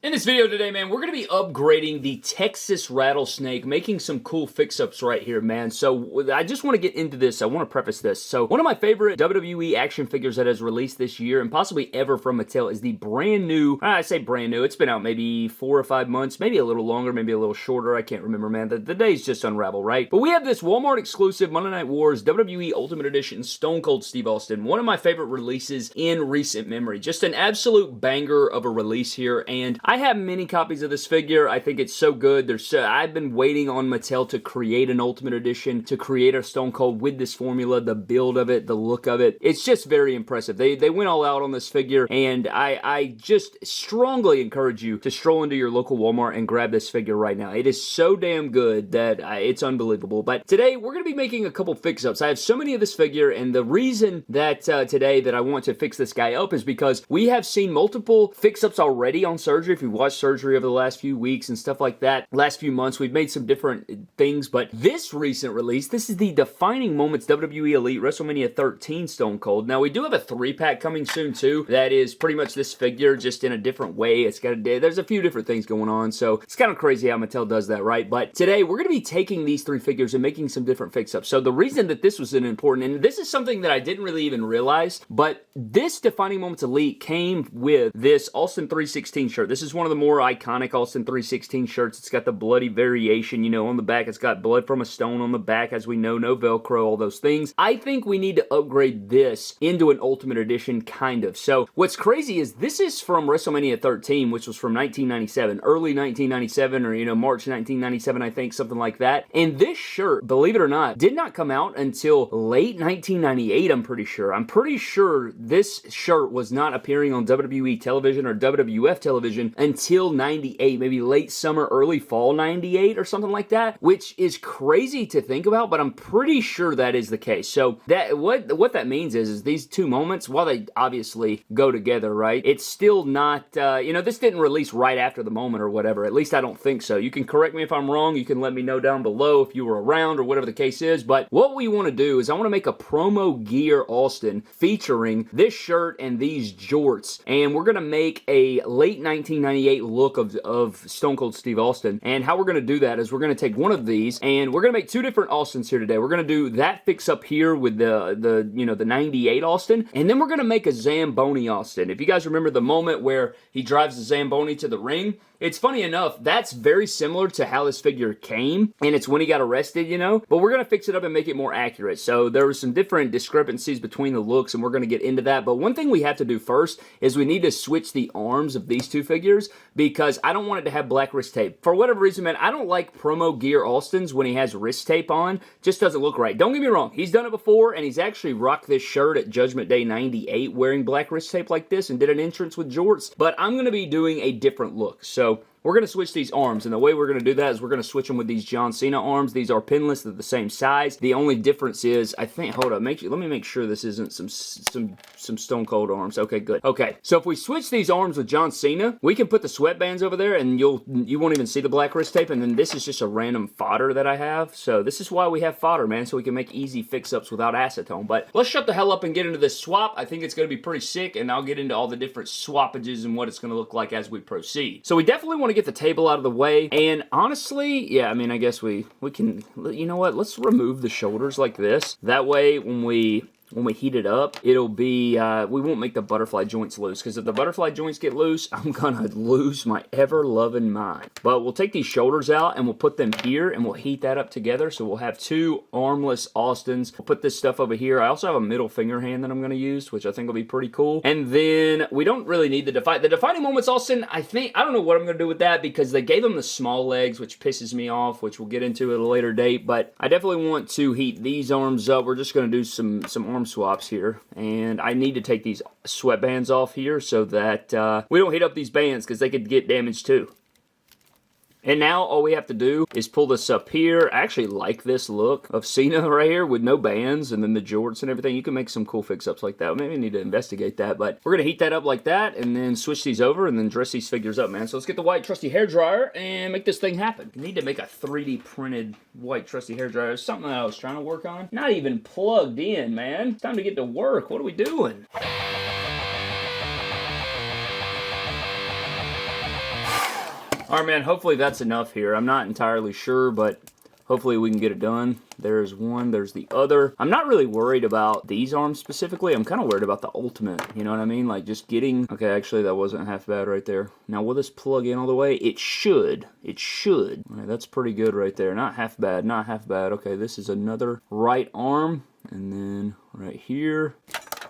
In this video today, man, we're going to be upgrading the Texas Rattlesnake, making some cool fix-ups right here, man. So I just want to get into this. I want to preface this. So one of my favorite WWE action figures that has released this year and possibly ever from Mattel is the brand new, I say brand new, it's been out maybe 4 or 5 months, maybe a little longer, maybe a little shorter. I can't remember, man. The days just unravel, right? But we have this Walmart exclusive Monday Night Wars WWE Ultimate Edition Stone Cold Steve Austin, one of my favorite releases in recent memory. Just an absolute banger of a release here, and I have many copies of this figure. I think it's so good. I've been waiting on Mattel to create an Ultimate Edition, to create a Stone Cold with this formula, the build of it, the look of it. It's just very impressive. They went all out on this figure, and I just strongly encourage you to stroll into your local Walmart and grab this figure right now. It is so damn good that it's unbelievable. But today, we're going to be making a couple fix-ups. I have so many of this figure, and the reason that today that I want to fix this guy up is because we have seen multiple fix-ups already on Surgery. If you watched Surgery over the last few weeks and stuff like that, last few months, we've made some different things, but this recent release, this is the Defining Moments WWE Elite WrestleMania 13 Stone Cold. Now, we do have a 3-pack coming soon, too, that is pretty much this figure, just in a different way. There's a few different things going on, so it's kind of crazy how Mattel does that, right? But today, we're going to be taking these 3 figures and making some different fix-ups. So the reason that this was an important, and this is something that I didn't really even realize, but this Defining Moments Elite came with this Austin 316 shirt. This is one of the more iconic Austin 316 shirts. It's got the bloody variation, you know, on the back. It's got blood from a stone on the back, as we know, no Velcro, all those things. I think we need to upgrade this into an Ultimate Edition, kind of. So what's crazy is this is from WrestleMania 13, which was from 1997, early 1997, or, you know, March 1997, I think, something like that. And this shirt, believe it or not, did not come out until late 1998, I'm pretty sure. I'm pretty sure this shirt was not appearing on WWE television or WWF television until 98, maybe late summer, early fall 98 or something like that, which is crazy to think about, but I'm pretty sure that is the case. So that what that means is these two moments, while they obviously go together, right, it's still not, you know, this didn't release right after the moment or whatever. At least I don't think so. You can correct me if I'm wrong. You can let me know down below if you were around or whatever the case is, but what we want to do is I want to make a promo gear Austin featuring this shirt and these jorts, and we're going to make a late 1998 look of Stone Cold Steve Austin. And how we're going to do that is we're going to take one of these and we're going to make 2 different Austins here today. We're going to do that fix up here with the 98 Austin, and then we're going to make a Zamboni Austin. If you guys remember the moment where he drives the Zamboni to the ring, it's funny enough, that's very similar to how this figure came, and it's when he got arrested, you know, but we're going to fix it up and make it more accurate. So there were some different discrepancies between the looks, and we're going to get into that. But one thing we have to do first is we need to switch the arms of these 2 figures because I don't want it to have black wrist tape. For whatever reason, man, I don't like promo gear Austins when he has wrist tape on. Just doesn't look right. Don't get me wrong, he's done it before, and he's actually rocked this shirt at Judgment Day 98 wearing black wrist tape like this and did an entrance with jorts, but I'm going to be doing a different look. So we're going to switch these arms, and the way we're going to do that is we're going to switch them with these John Cena arms. These are pinless. They're the same size. The only difference is, I think, hold up, let me make sure this isn't some Stone Cold arms. Okay, good. Okay, so if we switch these arms with John Cena, we can put the sweatbands over there, and you won't even see the black wrist tape, and then this is just a random fodder that I have. So this is why we have fodder, man, so we can make easy fix-ups without acetone. But let's shut the hell up and get into this swap. I think it's going to be pretty sick, and I'll get into all the different swappages and what it's going to look like as we proceed. So we definitely want to get the table out of the way, and honestly, yeah, I mean, I guess we can, you know what, let's remove the shoulders like this. That way, when we heat it up, it'll be, we won't make the butterfly joints loose, because if the butterfly joints get loose, I'm gonna lose my ever-loving mind. But we'll take these shoulders out, and we'll put them here, and we'll heat that up together, so we'll have 2 armless Austins. We'll put this stuff over here. I also have a middle finger hand that I'm gonna use, which I think will be pretty cool. And then, we don't really need the Defining Moments Austin. I don't know what I'm gonna do with that, because they gave him the small legs, which pisses me off, which we'll get into at a later date, but I definitely want to heat these arms up. We're just gonna do some arm swaps here, and I need to take these sweatbands off here so that we don't heat up these bands, because they could get damaged too. And now all we have to do is pull this up here. I actually like this look of Cena right here with no bands and then the jorts and everything. You can make some cool fix-ups like that. Maybe I need to investigate that, but we're going to heat that up like that and then switch these over and then dress these figures up, man. So let's get the white trusty hairdryer and make this thing happen. I need to make a 3D printed white trusty hairdryer. It's something that I was trying to work on. Not even plugged in, man. It's time to get to work. What are we doing? All right, man, hopefully that's enough here. I'm not entirely sure, but hopefully we can get it done. There's one, there's the other. I'm not really worried about these arms specifically. I'm kind of worried about the ultimate, you know what I mean? Like just getting, okay, actually that wasn't half bad right there. Now will this plug in all the way? It should. It should. All right, that's pretty good right there. Not half bad, not half bad. Okay, this is another right arm. And then right here.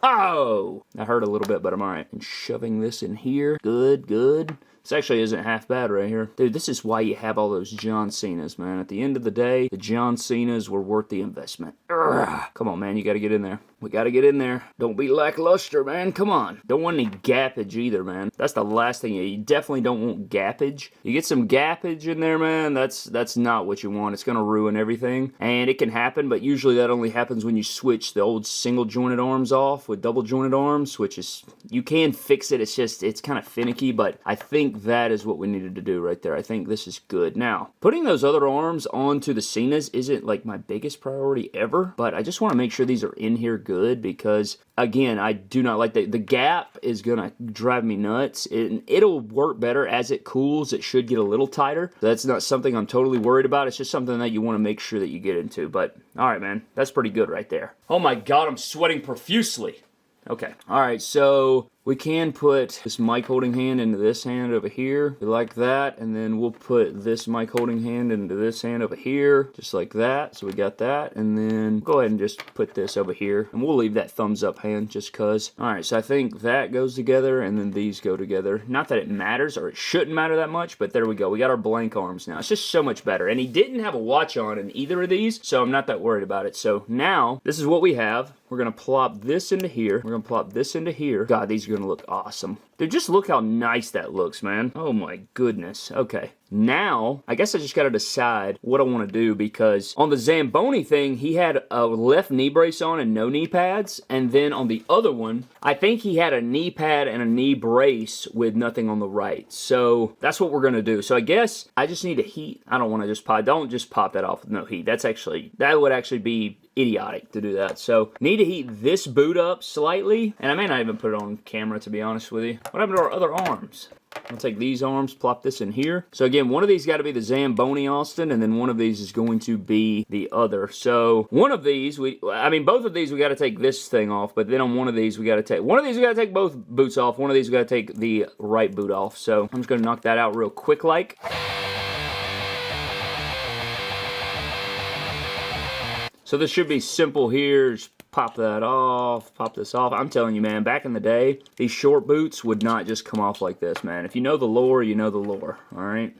Oh! That hurt a little bit, but I'm all right. And shoving this in here. Good, good. This actually isn't half bad right here. Dude, this is why you have all those John Cenas, man. At the end of the day, the John Cenas were worth the investment. Urgh. Come on, man. You got to get in there. We got to get in there. Don't be lackluster, man. Come on. Don't want any gappage either, man. That's the last thing. You definitely don't want gappage. You get some gappage in there, man, that's not what you want. It's going to ruin everything. And it can happen, but usually that only happens when you switch the old single jointed arms off with double jointed arms, which is, you can fix it. It's just, it's kind of finicky, but I think that is what we needed to do right there. I think this is good. Now, putting those other arms onto the Cenas isn't like my biggest priority ever, but I just want to make sure these are in here good because, again, I do not like the gap is going to drive me nuts. It'll work better as it cools. It should get a little tighter. That's not something I'm totally worried about. It's just something that you want to make sure that you get into. But, all right, man, that's pretty good right there. Oh, my God, I'm sweating profusely. Okay. All right, so we can put this mic holding hand into this hand over here, like that, and then we'll put this mic holding hand into this hand over here, just like that. So we got that, and then go ahead and just put this over here, and we'll leave that thumbs up hand just cause. All right, so I think that goes together, and then these go together. Not that it matters, or it shouldn't matter that much, but there we go. We got our blank arms now. It's just so much better, and he didn't have a watch on in either of these, so I'm not that worried about it. So now, this is what we have. We're going to plop this into here. We're going to plop this into here. God, these are going to look awesome. Dude, just look how nice that looks, man. Oh my goodness. Okay. Now, I guess I just got to decide what I want to do because on the Zamboni thing, he had a left knee brace on and no knee pads. And then on the other one, I think he had a knee pad and a knee brace with nothing on the right. So that's what we're going to do. So I guess I just need to heat. I don't want to just pop. Don't just pop that off with no heat. That would actually be idiotic to do that. So need to heat this boot up slightly. And I may not even put it on camera, to be honest with you. What happened to our other arms? I'll take these arms, plop this in here. So again, one of these got to be the Zamboni Austin, and then one of these is going to be the other. So one of these, both of these we got to take this thing off, but then on one of these we got to take both boots off. One of these we got to take the right boot off. So I'm just going to knock that out real quick like. So this should be simple here. Just pop that off, pop this off. I'm telling you, man, back in the day, these short boots would not just come off like this, man. If you know the lore, you know the lore, all right?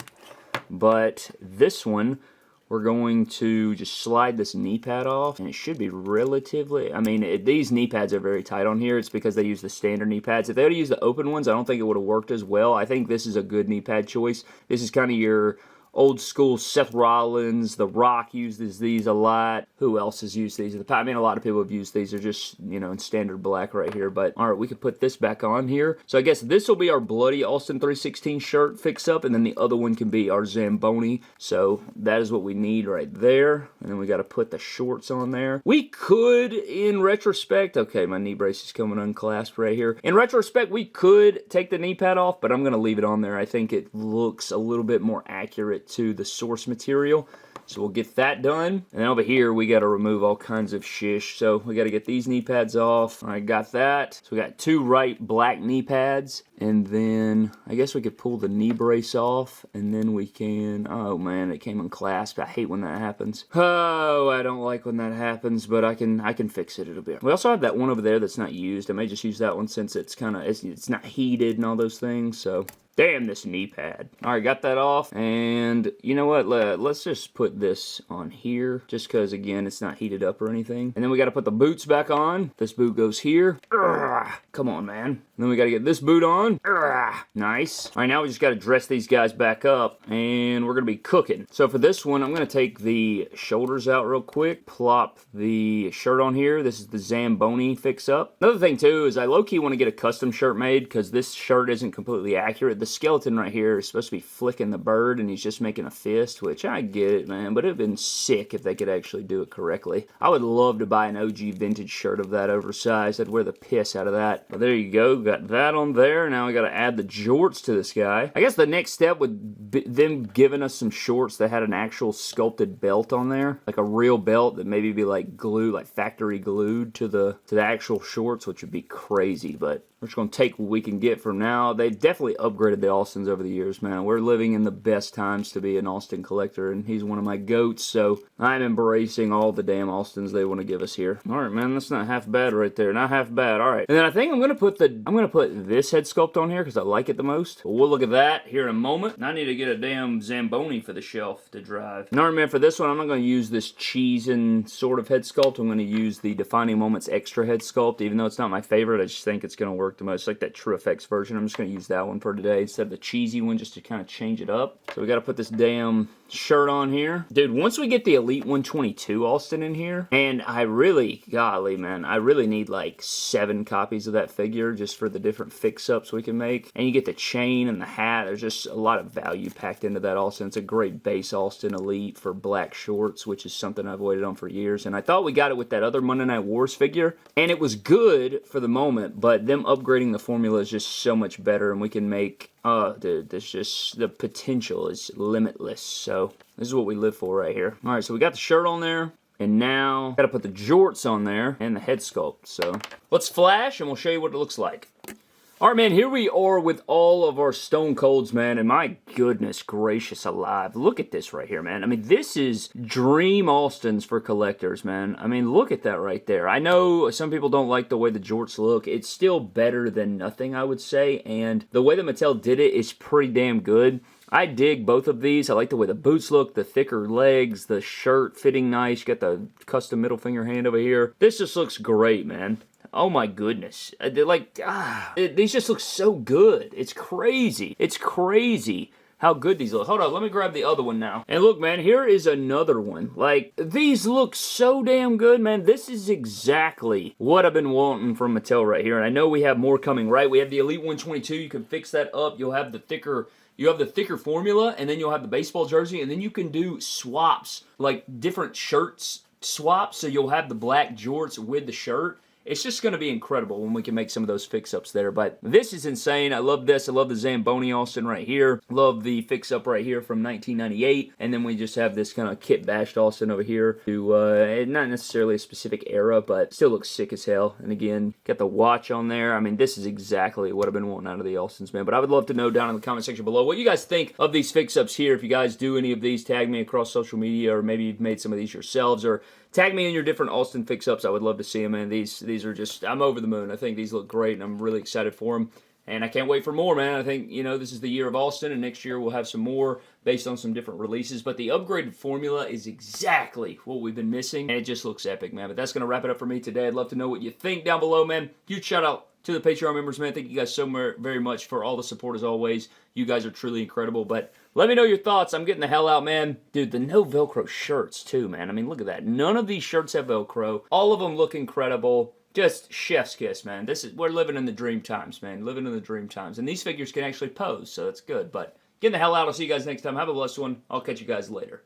But this one, we're going to just slide this knee pad off, and it should be relatively, these knee pads are very tight on here. It's because they use the standard knee pads. If they would have used the open ones, I don't think it would have worked as well. I think this is a good knee pad choice. This is kind of your old school Seth Rollins. The Rock uses these a lot. Who else has used these? A lot of people have used these. They're just, in standard black right here. But, all right, we could put this back on here. So I guess this will be our Bloody Austin 316 shirt fix up, and then the other one can be our Zamboni. So that is what we need right there. And then we got to put the shorts on there. We could, in retrospect, okay, my knee brace is coming unclasped right here. In retrospect, we could take the knee pad off, but I'm going to leave it on there. I think it looks a little bit more accurate to the source material. So we'll get that done. And then over here, we got to remove all kinds of shish. So we got to get these knee pads off. All right, got that. So we got two right black knee pads. And then I guess we could pull the knee brace off. And then we can, oh man, it came unclasped. I hate when that happens. Oh, I don't like when that happens, but I can fix it. It'll be. We also have that one over there that's not used. I may just use that one since it's it's not heated and all those things. So damn this knee pad. All right, got that off. And you know what? Let's just put this on here just because, again, it's not heated up or anything. And then we got to put the boots back on. This boot goes here. Urgh, come on, man. And then we got to get this boot on. Urgh, nice. All right, now we just got to dress these guys back up and we're going to be cooking. So for this one, I'm going to take the shoulders out real quick, plop the shirt on here. This is the Zamboni fix up. Another thing too is I low-key want to get a custom shirt made because this shirt isn't completely accurate. the skeleton right here is supposed to be flicking the bird, and he's just making a fist, which I get it, man, but it would have been sick if they could actually do it correctly. I would love to buy an OG vintage shirt of that oversized. I'd wear the piss out of that. But there you go, got that on there. Now we got to add the jorts to this guy. I guess the next step would be them giving us some shorts that had an actual sculpted belt on there, like a real belt that maybe be like glue, like factory glued to the actual shorts, which would be crazy, but we're just going to take what we can get from now. They've definitely upgraded the Austins over the years, man. We're living in the best times to be an Austin collector, and he's one of my goats, so I'm embracing all the damn Austins they want to give us here. All right, man, that's not half bad right there. Not half bad. All right. And then I think I'm going to put this head sculpt on here because I like it the most. But we'll look at that here in a moment. And I need to get a damn Zamboni for the shelf to drive. All right, man, for this one, I'm not going to use this cheesing sort of head sculpt. I'm going to use the Defining Moments Extra head sculpt. Even though it's not my favorite, I just think it's going to work the most. Like that True Effects version. I'm just going to use that one for today instead of the cheesy one just to kind of change it up. So we got to put this damn shirt on here. Dude, once we get the Elite 122 Austin in here, and I really, golly, man, I really need like 7 copies of that figure just for the different fix-ups we can make. And you get the chain and the hat. There's just a lot of value packed into that Austin. It's a great base Austin Elite for black shorts, which is something I've waited on for years. And I thought we got it with that other Monday Night Wars figure, and it was good for the moment, but them upgrading the formula is just so much better, and we can make, dude, there's just, the potential is limitless. So this is what we live for right here. All right, so we got the shirt on there, and now got to put the jorts on there and the head sculpt. So let's flash, and we'll show you what it looks like. All right, man, here we are with all of our Stone Colds, man, and my goodness gracious alive. Look at this right here, man. I mean, this is dream Austins for collectors, man. I mean, look at that right there. I know some people don't like the way the jorts look. It's still better than nothing, I would say, and the way that Mattel did it is pretty damn good. I dig both of these. I like the way the boots look, the thicker legs, the shirt fitting nice. You got the custom middle finger hand over here. This just looks great, man. Oh my goodness. They're like, these just look so good. It's crazy. It's crazy how good these look. Hold on, let me grab the other one now. And look, man, here is another one. Like, these look so damn good, man. This is exactly what I've been wanting from Mattel right here. And I know we have more coming, right? We have the Elite 122. You can fix that up. You'll have the thicker... You have the thicker formula, and then you'll have the baseball jersey, and then you can do swaps, like different shirts swaps, so you'll have the black jorts with the shirt. It's just going to be incredible when we can make some of those fix-ups there. But this is insane. I love this. I love the Zamboni Austin right here. Love the fix-up right here from 1998. And then we just have this kind of kit-bashed Austin over here. To not necessarily a specific era, but still looks sick as hell. And again, got the watch on there. I mean, this is exactly what I've been wanting out of the Austins, man. But I would love to know down in the comment section below what you guys think of these fix-ups here. If you guys do any of these, tag me across social media, or maybe you've made some of these yourselves, or tag me in your different Austin fix-ups. I would love to see them, man. These are just, I'm over the moon. I think these look great, and I'm really excited for them. And I can't wait for more, man. I think, you know, this is the year of Austin, and next year we'll have some more based on some different releases. But the upgraded formula is exactly what we've been missing, and it just looks epic, man. But that's going to wrap it up for me today. I'd love to know what you think down below, man. Huge shout out to the Patreon members, man. Thank you guys so very much for all the support as always. You guys are truly incredible. But let me know your thoughts. I'm getting the hell out, man. Dude, the no Velcro shirts, too, man. I mean, look at that. None of these shirts have Velcro. All of them look incredible. Just chef's kiss, man. We're living in the dream times, man. Living in the dream times. And these figures can actually pose, so that's good. But getting the hell out. I'll see you guys next time. Have a blessed one. I'll catch you guys later.